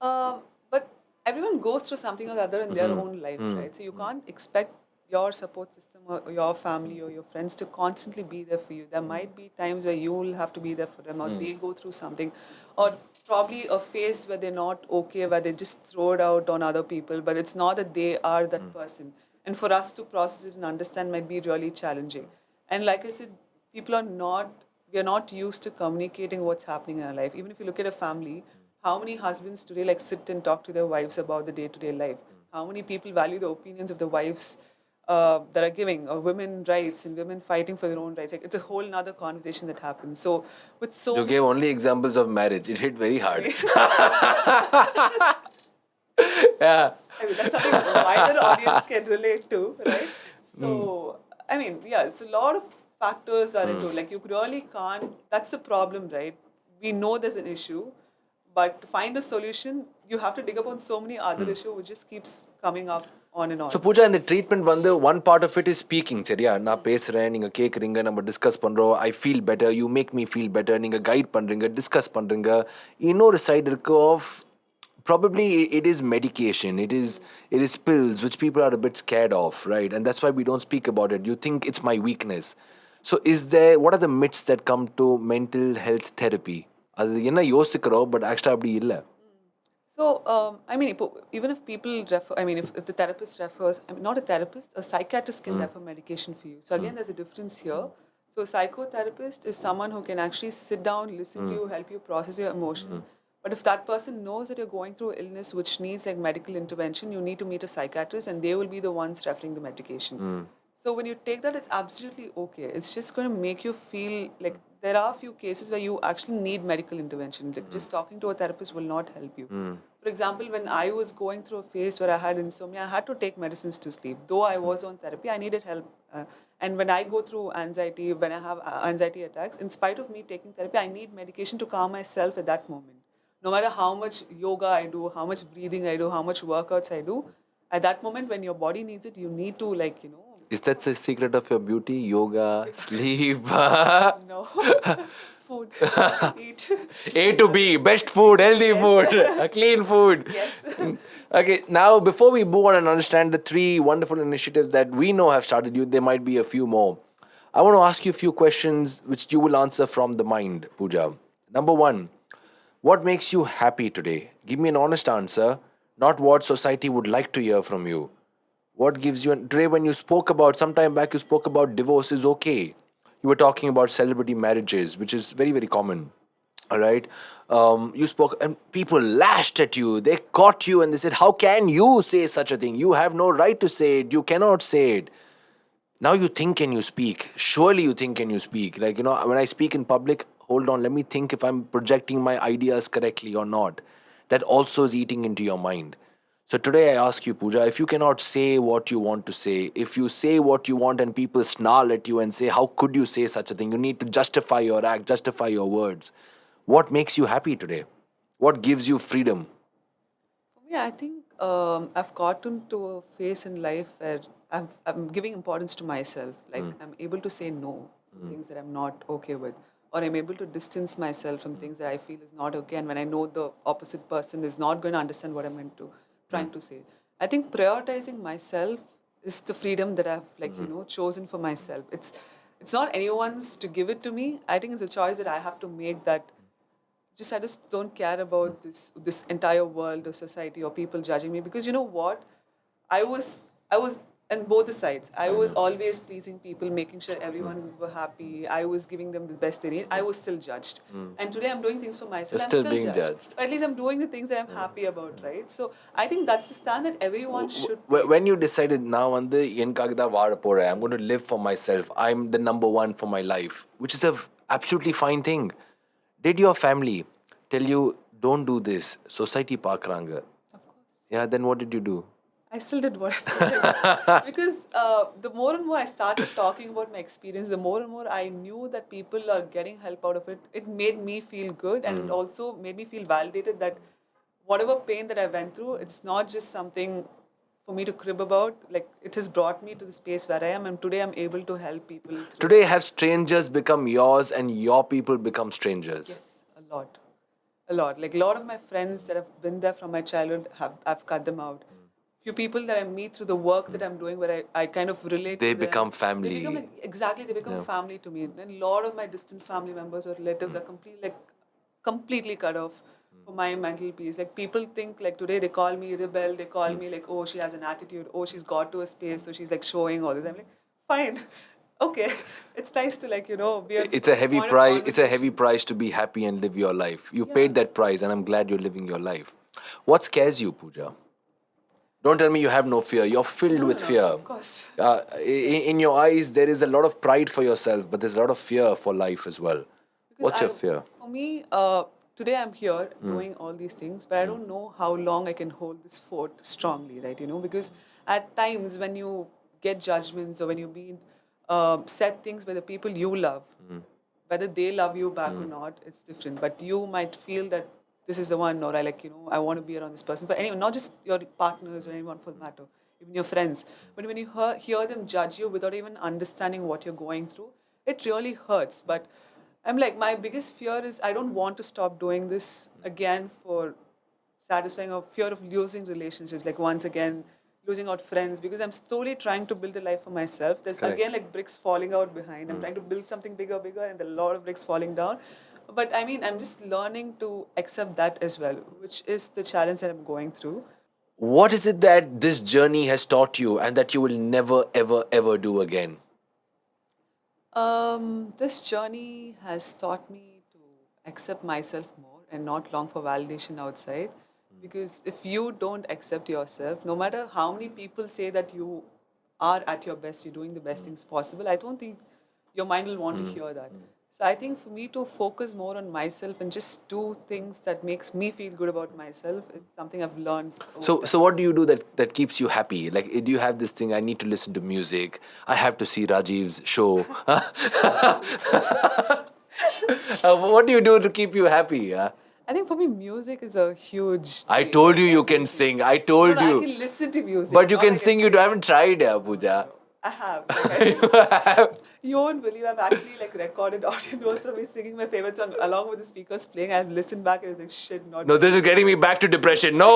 But everyone goes through something or the other in their own life, right? So you can't expect your support system or your family or your friends to constantly be there for you. There might be times where you will have to be there for them, or they go through something, or probably a phase where they're not okay, where they just throw it out on other people, but it's not that they are that person. And for us to process it and understand might be really challenging. And like I said, people are not, we are not used to communicating what's happening in our life. Even if you look at a family, how many husbands today like sit and talk to their wives about the day-to-day life? How many people value the opinions of the wives that are giving, or women rights and women fighting for their own rights? Like it's a whole nother conversation that happens. So with so You many, gave only examples of marriage. It hit very hard. Yeah. I mean that's something a wider audience can relate to, right? So I mean, yeah, it's a lot of factors are into it. Like you really can't. That's the problem, right? We know there's an issue, but to find a solution, you have to dig upon so many other issues, which just keeps coming up on and So on. Pooja, இந்த treatment வந்து one part of it is speaking சரியா நான் பேசுகிறேன் நீங்கள் கேட்குறீங்க நம்ம discuss பண்ணுறோம் I feel better you make me feel better நீங்கள் கைட் பண்ணுறீங்க டிஸ்கஸ் பண்ணுறீங்க இன்னொரு சைடு இருக்கு of probably it is medication, it is pills which people are a bit scared of, right? And that's why we don't speak about it. You think it's my weakness. So is there, what are the myths that come to mental health therapy? அது என்ன யோசிக்கிறோம் but ஆக்சுவலாக அப்படி இல்லை. So, I mean, even if people refer, I mean, if the therapist refers, I mean, not a therapist, a psychiatrist can refer medication for you. So, again, there's a difference here. So, a psychotherapist is someone who can actually sit down, listen to you, help you process your emotion. But if that person knows that you're going through illness which needs like medical intervention, you need to meet a psychiatrist and they will be the ones referring the medication. So when you take that, it's absolutely okay. It's just going to make you feel like there are a few cases where you actually need medical intervention. Like just talking to a therapist will not help you. For example, when I was going through a phase where I had insomnia, I had to take medicines to sleep. Though I was on therapy, I needed help. And when I go through anxiety, when I have anxiety attacks, in spite of me taking therapy, I need medication to calm myself at that moment. No matter how much yoga I do, how much breathing I do, how much workouts I do, at that moment when your body needs it, you need to Is that the secret of your beauty? Yoga, sleep. no, food, eat. A to B, best food, healthy Yes. food, clean food. Yes. Okay, now before we move on and understand the three wonderful initiatives that we know have started you, there might be a few more. I want to ask you a few questions which you will answer from the mind, Pooja. Number one, what makes you happy today? Give me an honest answer, not what society would like to hear from you. What gives you today? When you spoke about some time back, you spoke about divorce is okay. You were talking about celebrity marriages, which is very very common. All right. You spoke and people lashed at you. They caught you and they said, "How can you say such a thing? You have no right to say it. You cannot say it." Now you think and you speak. Surely you think and you speak. Like, when I speak in public, hold on, let me think if I'm projecting my ideas correctly or not. That also is eating into your mind. So today I ask you, Pooja, if you cannot say what you want to say, if you say what you want and people snarl at you and say, how could you say such a thing? You need to justify your act, justify your words. What makes you happy today? What gives you freedom? For me, I think I've gotten to a phase in life where I'm giving importance to myself. Like I'm able to say no for things that I'm not okay with, or I'm able to distance myself from things that I feel is not okay, and when I know the opposite person is not going to understand what I'm trying to say. I think prioritizing myself is the freedom that I've chosen for myself. It's not anyone's to give it to me. I think it's a choice that I have to make, that I just don't care about this entire world or society or people judging me, because you know what, I was on both the sides. I was always pleasing people, making sure everyone were happy. I was giving them the best they need. I was still judged, and today I'm doing things for myself. You're I'm still still being judged. judged. But at least I'm doing the things that I'm happy about, right? So I think that's the stand that everyone should. When you decided now வந்து எனக்காக தான் வாழ போறேன், I'm going to live for myself, I'm the number one for my life, which is a absolutely fine thing. Did your family tell you don't do this, society பார்க்கறாங்க? Of course. Yeah, then what did you do? I still did what I felt like. Because the more and more I started talking about my experience, the more and more I knew that people are getting help out of it. It made me feel good, and it also made me feel validated that whatever pain that I went through, it's not just something for me to crib about. Like, it has brought me to the space where I am, and today I'm able to help people through. Today have strangers become yours and your people become strangers? Yes, a lot. A lot. Like, a lot of my friends that have been there from my childhood, I've cut them out. Few people that I meet through the work that I'm doing, where I kind of relate They to them. become family. They become they become family to me. And a lot of my distant family members or relatives are completely cut off for my mental peace. Like, people think, like, today they call me rebel, they call me like, oh, she has an attitude, oh, she's got to a space, so she's like showing all this. I'm like, fine. Okay. It's nice to be It's a heavy point of price. It's a heavy conversation. price to be happy and live your life. You paid that price, and I'm glad you're living your life. What scares you, Pooja? Don't tell me you have no fear. You're filled with No, fear. of course. In your eyes, there is a lot of pride for yourself, but there's a lot of fear for life as well. Because What's your fear? For me, today I'm here doing all these things, but I don't know how long I can hold this fort strongly, right? Because at times when you get judgments, or when you be said things by the people you love, whether they love you back or not, it's different. But you might feel that this is the one, or I want to be around this person. For anyone, not just your partners or anyone for that matter, even your friends. But when you hear them judge you without even understanding what you're going through, it really hurts. But I'm like, my biggest fear is I don't want to stop doing this again for satisfying, or fear of losing relationships. Like, once again, losing out friends, because I'm slowly trying to build a life for myself. There's Correct. again like bricks falling out behind. I'm trying to build something bigger, and a lot of bricks falling down. But I mean, I'm just learning to accept that as well, which is the challenge that I'm going through. What is it that this journey has taught you and that you will never, ever, ever do again? This journey has taught me to accept myself more and not long for validation outside. Because if you don't accept yourself, no matter how many people say that you are at your best, you're doing the best things possible, I don't think your mind will want to hear that. So I think for me to focus more on myself and just do things that makes me feel good about myself is something I've learned. So what do you do that keeps you happy? Like, do you have this thing, I need to listen to music, I have to see Rajiv's show? What do you do to keep you happy? I think for me, music is a huge. I thing. told you you can sing. I told No, you. I can listen to music. But you not can I sing. You haven't tried, Pooja. I have. Like, you won't believe I've actually recorded audio notes of me singing my favorite song along with the speakers playing. I've listened back and it's like, shit, not. No, this is getting me back to depression. No,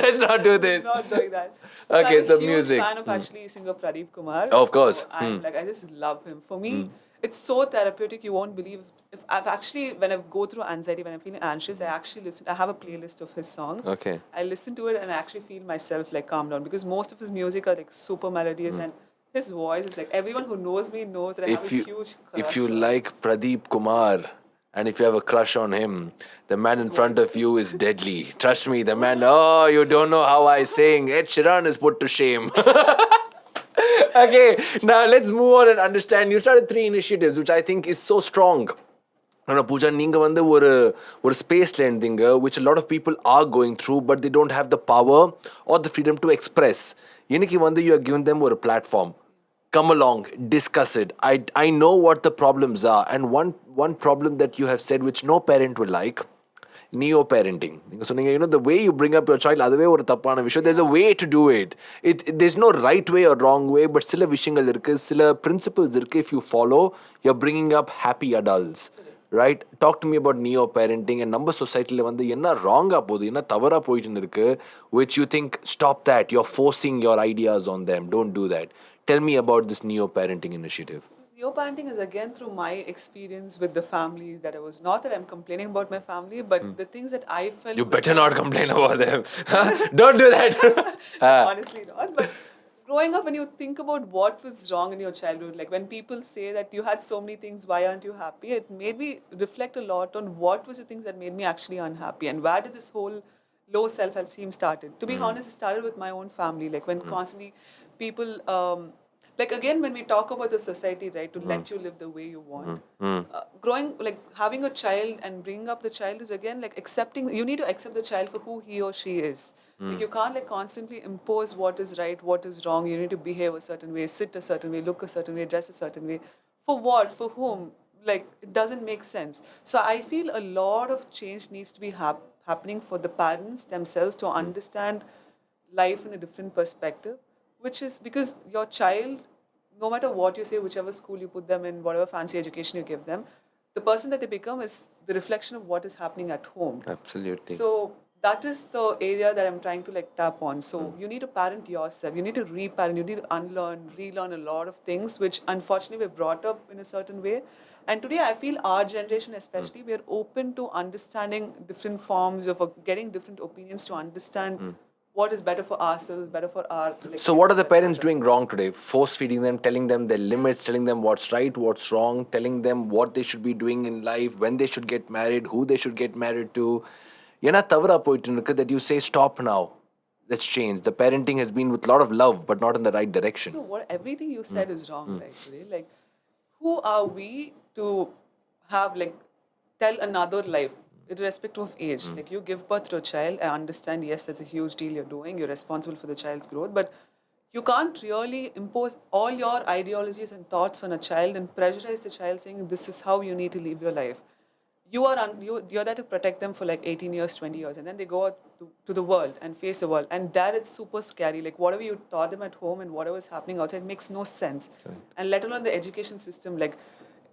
let's not do this. Not doing that. Okay, I'm so a huge music. fan of actually singer Pradeep Kumar. Of course. So I'm I just love him. For me, it's so therapeutic. You won't believe. If I've actually, when I go through anxiety, when I'm feeling anxious, I actually listen. I have a playlist of his songs. Okay. I listen to it and I actually feel myself calm down, because most of his music are super melodious and his voice is everyone who knows me knows that I have a huge crush If you on him. like Pradeep Kumar and if you have a crush on him, the man in front of you is deadly. Trust me, the man, oh, you don't know how I sing. Ed Sheeran is put to shame. Okay, now let's move on and understand. You started 3 initiatives, which I think is so strong. Pooja, நீங்க வந்து ஒரு ஸ்பேஸ்ல இருந்தீங்க, which a lot of people are going through, but they don't have the power or the freedom to express. இன்னைக்கு வந்து you are giving them ஒரு platform. Come along, discuss it. I know what the problems are, and one problem that you have said which no parent will like, neo-parenting. நீங்க சொன்னீங்க, the way you bring up your child, அதுவே ஒரு தப்பான விஷயம். There's a way to do it. There's no right way or wrong way, but சில விஷயங்கள் இருக்கு, சில principles இருக்கு. If you follow, you're bringing up happy adults. right? Talk to me about neo parenting and நம்ம சொசைட்டில வந்து என்ன ராங்கா போகுது, என்ன தவறா போயிட்டு இருக்கு, which you think stop that, you're forcing your ideas on them, don't do that. Tell me about this neo parenting initiative. Neo-parenting is again through my experience with the family that I was. Not that I'm complaining about my family, but the things that I felt. You with better my not complain about them. Don't do that. Honestly not, but growing up when you think about what was wrong in your childhood, like when people say that you had so many things, why aren't you happy, it made me reflect a lot on what was the things that made me actually unhappy and where did this whole low self-esteem started. To be honest, it started with my own family, like when constantly people like again when we talk about the society, right, to let you live the way you want. Growing, like having a child and bringing up the child is again like accepting. You need to accept the child for who he or she is. Like you can't like constantly impose what is right, what is wrong. You need to behave a certain way, sit a certain way, look a certain way, dress a certain way. For what? For whom? Like it doesn't make sense. So I feel a lot of change needs to be happening for the parents themselves to understand life in a different perspective, which is because your child, no matter what you say, whichever school you put them in, whatever fancy education you give them, the person that they become is the reflection of what is happening at home. Absolutely. So that is the area that I'm trying to like tap on. So you need to parent yourself. You need to reparent. You need to unlearn, relearn a lot of things which unfortunately we're brought up in a certain way. And today I feel our generation especially, we're open to understanding different forms of getting different opinions to understand what is better for ourselves, better for our. Like, So what are the kids, better parents for them. doing wrong today? Force feeding them, telling them their limits, telling them what's right, what's wrong, telling them what they should be doing in life, when they should get married, who they should get married to. ஏன்னா தவறா போயிட்டு இருக்கு that you say stop now. Let's change. The parenting has been with a lot of love, but not in the right direction. No, what everything you said is wrong, right? Today, like, who are we to have like tell another life, irrespective of age? Like, you give birth to a child. I understand. Yes, that's a huge deal you're doing. You're responsible for the child's growth, but you can't really impose all your ideologies and thoughts on a child and pressurize the child, saying this is how you need to live your life. You're there to protect them for like 18 years, 20 years, and then they go out to the world and face the world, and there it's super scary. Like whatever you taught them at home and whatever is happening outside makes no sense. And let alone the education system, like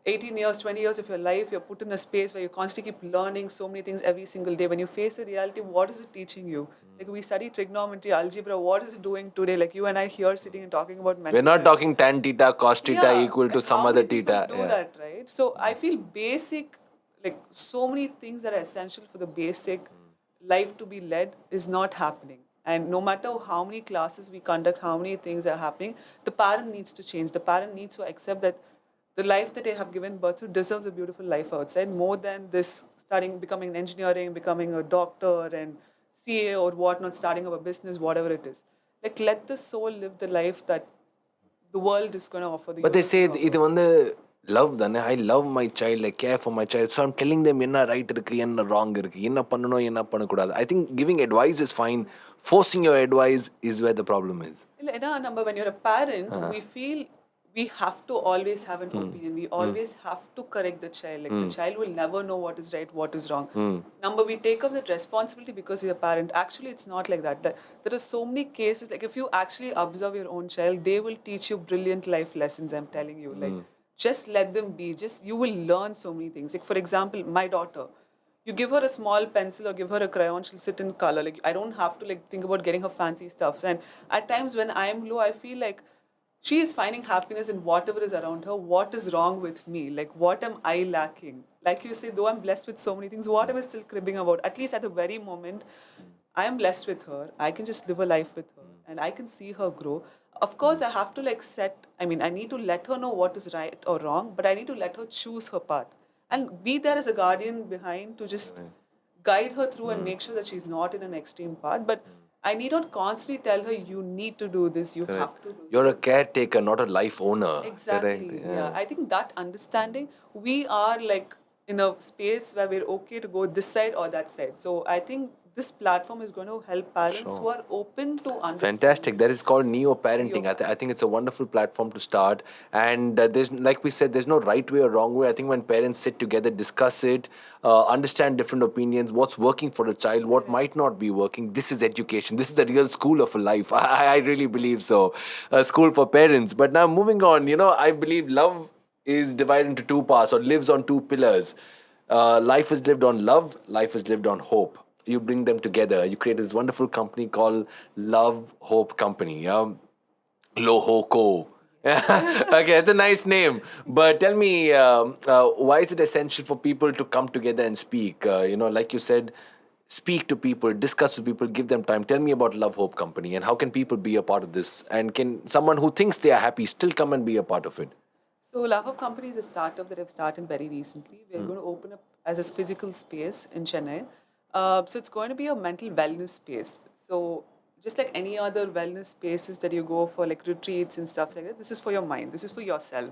18 years, 20 years of your life, you're put in a space where you constantly keep learning so many things every single day. When you face the reality, what is it teaching you? Like we study trigonometry, algebra, what is it doing today? Like you and I here sitting and talking about mental We're not health. talking tan theta, cos theta equal to and some how other many people theta. do that, right? So I feel basic, like so many things that are essential for the basic life to be led is not happening. And no matter how many classes we conduct, how many things are happening, the parent needs to change. The parent needs to accept that the life that they have given birth to deserves a beautiful life outside more than this starting becoming engineering, becoming a doctor and CA or whatnot, starting up a business, whatever it is. Like let the soul live the life that the world is going to offer. The But they universe say is going to இது offer. வந்து love தானே. I love my child, I care for my child. So I'm telling them என்ன right இருக்கு, என்ன wrong இருக்கு, என்ன பண்ணணும், என்ன பண்ணக்கூடாது. I think giving advice is fine. Forcing your advice is where the problem is. When you're a parent, we feel we have to always have an opinion. We always have to correct the child. Like the child will never know what is right, what is wrong. We take up that responsibility because we're a parent. Actually, it's not like that. There are so many cases. Like if you actually observe your own child, they will teach you brilliant life lessons. I'm telling you. Like just let them be. Just you will learn so many things. Like for example, my daughter. You give her a small pencil or give her a crayon, she'll sit in color. Like I don't have to like think about getting her fancy stuffs. And at times when I'm low, I feel like she is finding happiness in whatever is around her. What is wrong with me? Like what am I lacking? Like you say, though I'm blessed with so many things, what am I still cribbing about? At least at the very moment, I am blessed with her. I can just live a life with her and I can see her grow. Of course, I have to like I need to let her know what is right or wrong, but I need to let her choose her path and be there as a guardian behind to just guide her through and make sure that she's not in an extreme path. But I need not constantly tell her, you need to do this, you have to do this. You're a caretaker, not a life owner. Exactly. Correct? Yeah. I think that understanding, we are like in a space where we're okay to go this side or that side. So I think this platform is going to help parents who are open to understand. Fantastic. That is called neo parenting. I think it's a wonderful platform to start. And there's, like we said, there's no right way or wrong way. I think when parents sit together, discuss it, understand different opinions, what's working for the child, what might not be working. This is education. This is the real school of a life. I really believe so. A school for parents. But now moving on, I believe love is divided into two parts or lives on two pillars. Life is lived on love, life is lived on hope. You bring them together. You create this wonderful company called Love Hope Company. Yeah? Lohoko. Okay, it's a nice name. But tell me, why is it essential for people to come together and speak? Like you said, speak to people, discuss with people, give them time. Tell me about Love Hope Company and how can people be a part of this? And can someone who thinks they are happy still come and be a part of it? So, Love of Company is a startup that I've started very recently. We're going to open up as a physical space in Chennai. So, it's going to be a mental wellness space. So, just like any other wellness spaces that you go for, like retreats and stuff like that, this is for your mind, this is for yourself.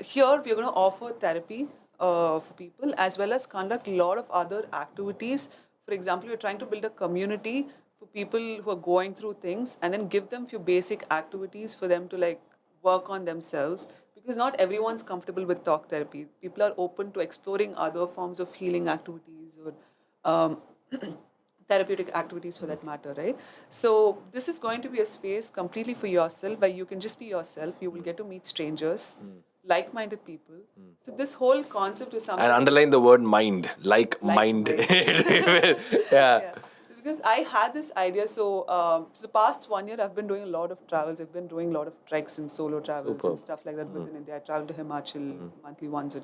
Here, we're going to offer therapy for people as well as conduct a lot of other activities. For example, we're trying to build a community for people who are going through things and then give them few basic activities for them to like work on themselves because not everyone's comfortable with talk therapy. People are open to exploring other forms of healing activities or um, therapeutic activities for that matter, right? So this is going to be a space completely for yourself where you can just be yourself. You will get to meet strangers, like-minded people. So this whole concept is something And that underline is the word mind, like minded. like-minded. Yeah. Yeah, because I had this idea. So the past 1 year, I've been doing a lot of travels. I've been doing a lot of treks and solo travels and Superb. stuff like that within India. I travel to Himachal monthly once,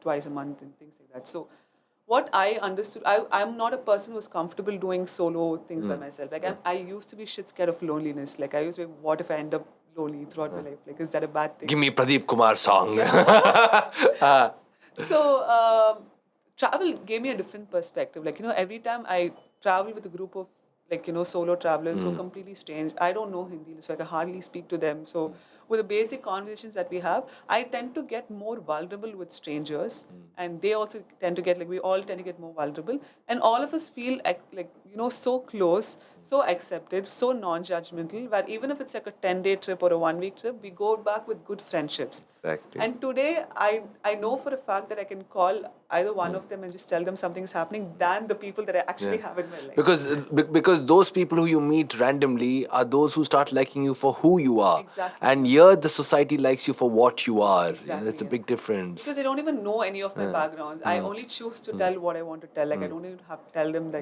twice a month and things like that. So, what I understood, I'm not a person who's comfortable doing solo things by myself. Like I used to be shit scared of loneliness. Like I used to be, what if I end up lonely throughout my life? Like, is that a bad thing? Give me Pradeep Kumar song. So travel gave me a different perspective. Like, every time I travel with a group of solo travelers who are completely strange. I don't know Hindi, so I can hardly speak to them. So with the basic conversations that we have, I tend to get more vulnerable with strangers, and they also tend to get we all tend to get more vulnerable, and all of us feel so close, so accepted, so non-judgmental. Where even if it's like a 10-day trip or a 1 week trip, we go back with good friendships. Exactly. And today, I know for a fact that I can call either one of them and just tell them something is happening than the people that I actually have in my life. Because those people who you meet randomly are those who start liking you for who you are, Exactly. and here the society likes you for what you are. That's Exactly, a yeah. big difference. Because they don't even know any of my backgrounds. I only choose to tell what I want to tell. Like I don't even have to tell them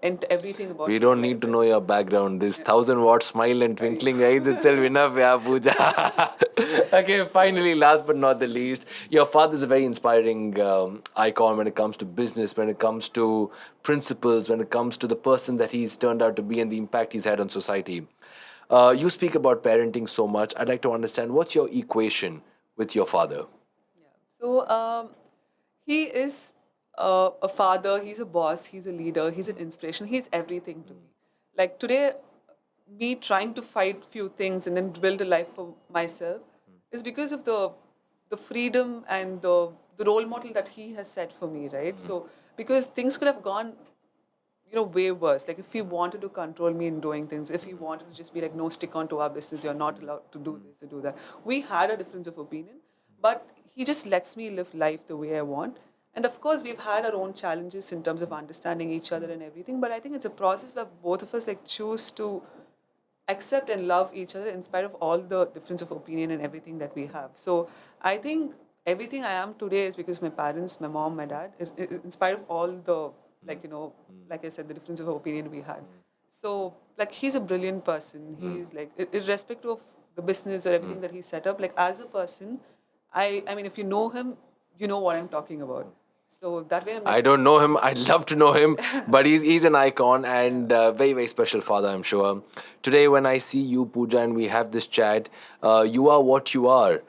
and everything about We my don't life. need to know your background. This 1,000 watt smile and twinkling eyes itself enough, yeah, Pooja. Okay, finally, last but not the least, your father is a very inspiring icon when it comes to business, when it comes to principles, when it comes to the person that he's turned out to be and the impact he's had on society. You speak about parenting so much. I'd like to understand what's your equation with your father? Yeah. So he is a father, he's a boss, he's a leader, he's an inspiration, he's everything to me. Like today, me trying to fight few things and then build a life for myself is because of the freedom and the role model that he has set for me, right? So because things could have gone way worse. Like if he wanted to control me in doing things, if he wanted to just be like, no, stick on to our business, you're not allowed to do this or do that. We had a difference of opinion, but he just lets me live life the way I want. And of course, we've had our own challenges in terms of understanding each other and everything. But I think it's a process where both of us like choose to accept and love each other in spite of all the difference of opinion and everything that we have. So I think everything I am today is because my parents, my mom, my dad, in spite of all the like I said, the difference of opinion we had. So like he's a brilliant person. He's like irrespective of the business or everything that he set up. Like as a person, I mean if you know him, you know what I'm talking about. So that way I'm I like don't know him. I'd love to know him, but he's an icon and very very special father, I'm sure. Today, when I see you, Pooja, and we have this chat, you are what you are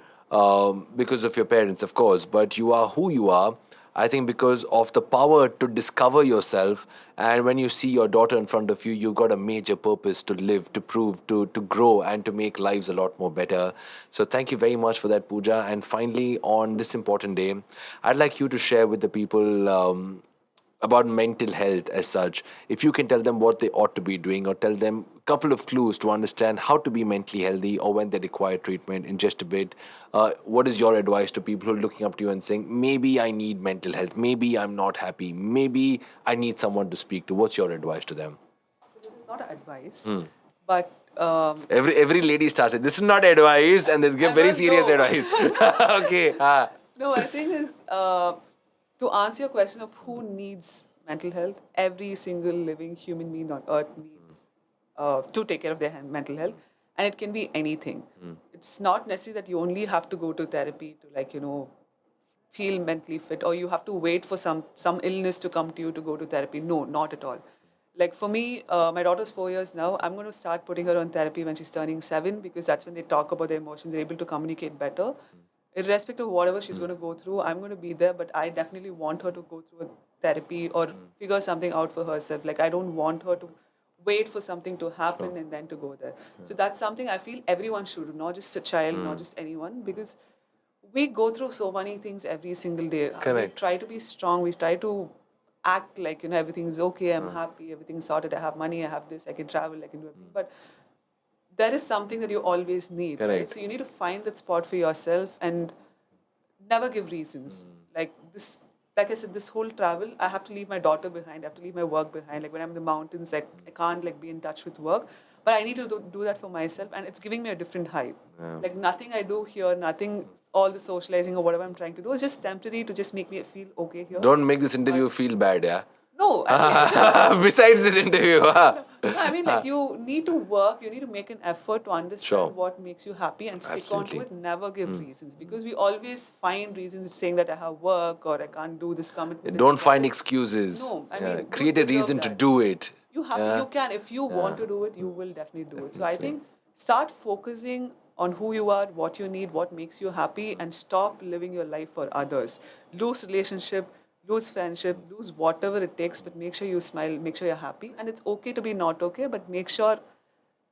because of your parents, of course, but you are who you are. I think because of the power to discover yourself, and when you see your daughter in front of you, you got a major purpose to live, to prove, to grow, and to make lives a lot more better. So thank you very much for that, Pooja. And finally, on this important day, I'd like you to share with the people. About mental health as such, if you can tell them what they ought to be doing or tell them a couple of clues to understand how to be mentally healthy or when they require treatment in just a bit, what is your advice to people who are looking up to you and saying, maybe I need mental health, maybe I'm not happy, maybe I need someone to speak to? What's your advice to them? so this is not advice, but Every lady starts it. This is not advice, and they give very well, serious no. advice. Okay. No, I think is to answer your question of who needs mental health, every single living human being on earth needs to take care of their mental health, and it can be anything. It's not necessary that you only have to go to therapy to feel mentally fit, or you have to wait for some illness to come to you to go to therapy. No, not at all. Like for me, my daughter's 4 years now. I'm going to start putting her on therapy when she's turning 7, because that's when they talk about their emotions. They're able to communicate better. Irrespective of whatever she's going to go through, I'm going to be there. But I definitely want her to go through a therapy or figure something out for herself. Like I don't want her to wait for something to happen and then to go there. So that's something I feel everyone should do, not just a child, not just anyone, because we go through so many things every single day. We Correct. try to be strong. We try to act like everything is okay. I'm happy. Everything's sorted. I have money. I have this. I can travel. I can do everything. But there is something that you always need, right? Correct. So you need to find that spot for yourself and never give reasons. Like this, like I said, this whole travel, I have to leave my daughter behind. I have to leave my work behind. Like when I'm in the mountains, like I can't be in touch with work. But I need to do that for myself, and it's giving me a different hype. Like nothing I do here, nothing, all the socializing or whatever I'm trying to do is just temporary to just make me feel okay here. Don't make this interview feel bad, yeah? No, I mean, Besides this interview, no, I mean, like you need to work, you need to make an effort to understand Sure. what makes you happy and stick Absolutely. on to it. Never give reasons, because we always find reasons saying that I have work or I can't do this commitment. Don't find excuses. No, I Yeah, mean, create you a deserve reason to that. do it. You have Yeah. you can, if you want to do it, you will definitely do it. So I think start focusing on who you are, what you need, what makes you happy, and stop living your life for others. Lose relationship, lose friendship, lose whatever it takes, but make sure you smile, make sure you're happy. And it's okay to be not okay, but make sure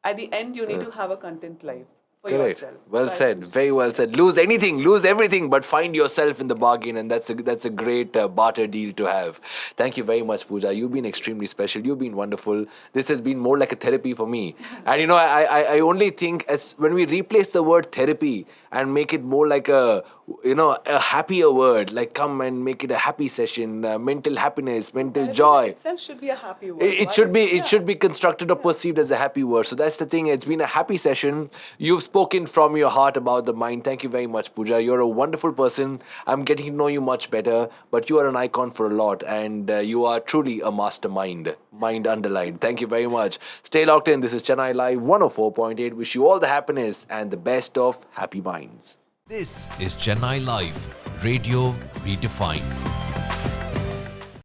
at the end you need to have a content life for Correct. yourself. Well So I said. think Very just- well said. Lose anything, lose everything, but find yourself in the bargain, and that's a great barter deal to have. Thank you very much, Pooja. You've been extremely special. You've been wonderful. This has been more like a therapy for me. And I only think as when we replace the word therapy and make it more like a happier word, like come and make it a happy session, mental happiness, mental Therapy joy. itself should be a happy word. It Why should be is- it should be constructed or perceived as a happy word. So that's the thing. It's been a happy session. You've spoken from your heart about the mind. Thank you very much, Pooja. You're a wonderful person. I'm getting to know you much better. But you are an icon for a lot, and you are truly a mastermind. Mind underlined. Thank you very much. Stay locked in. This is Chennai Live 104.8. Wish you all the happiness and the best of happy minds. This is Chennai Live, Radio Redefined.